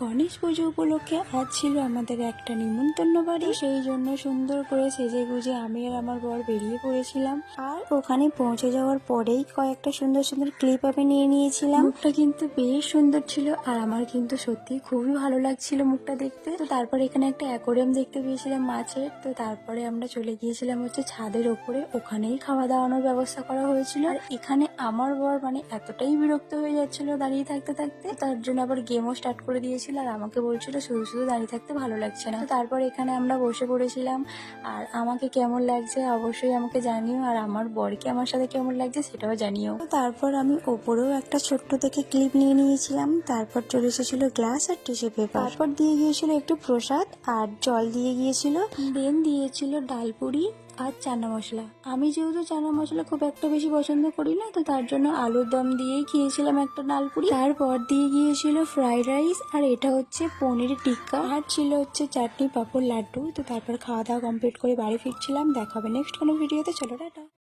গণেশ পুজো উপলক্ষে আজ ছিল আমাদের একটা নিমন্ত্রণ বাড়ি, সেই জন্য সুন্দর করে সেজে গুজে আমি আর আমার বর বেরিয়ে পড়েছিলাম। আর ওখানে পৌঁছে যাওয়ার পরেই কয়েকটা সুন্দর সুন্দর ক্লিপ আমি নিয়ে নিয়েছিলাম। মুখটা কিন্তু বেশ সুন্দর ছিল আর আমার কিন্তু সত্যি খুবই ভালো লাগছিল মুখটা দেখতে। তো তারপর এখানে একটা অ্যাকোরিয়াম দেখতে পেয়েছিলাম মাছের। তো তারপরে আমরা চলে গিয়েছিলাম হচ্ছে ছাদের ওপরে, ওখানেই খাওয়া দাওয়ানোর ব্যবস্থা করা হয়েছিল। আর এখানে আমার বর মানে এতটাই বিরক্ত হয়ে যাচ্ছিল দাঁড়িয়ে থাকতে থাকতে, তার জন্য আবার গেমও স্টার্ট করে দিয়েছিল আর আমাকে বলছিল শুধু শুধু দাঁড়িয়ে থাকতে ভালো লাগছে না। তো তারপর এখানে আমরা বসে পড়েছিলাম। আর আমাকে কেমন লাগছে অবশ্যই আমাকে জানিও, আর আমার বরকে আমার সাথে কেমন লাগছে সেটাও জানিও। তো তারপর আমি ওপরেও একটা ছোট্ট থেকে ক্লিপ নিয়ে নিয়েছিলাম। তারপর চলে এসেছিল গ্লাস আর টিস্যু পেপার। তারপর দিয়ে গিয়েছিল একটু প্রসাদ আর জল দিয়ে গিয়েছিল, দেন দিয়েছিল ডালপুরি আর চানা মশলা। আমি যেহেতু চানা মশলা খুব একটা বেশি পছন্দ করি না, তো তার জন্য আলুর দম দিয়েই খেয়েছিলাম একটা ডালপুরি। তারপর দিয়ে গিয়েছিল ফ্রাইড রাইস, আর এটা হচ্ছে পনির টিক্কা, আর ছিল হচ্ছে চাটনি পাঁপড় লাড্ডু। তো তারপর খাওয়া দাওয়া কমপ্লিট করে বাড়ি ফিরছিলাম। দেখা হবে নেক্সট কোনো ভিডিওতে। চলো টাটা।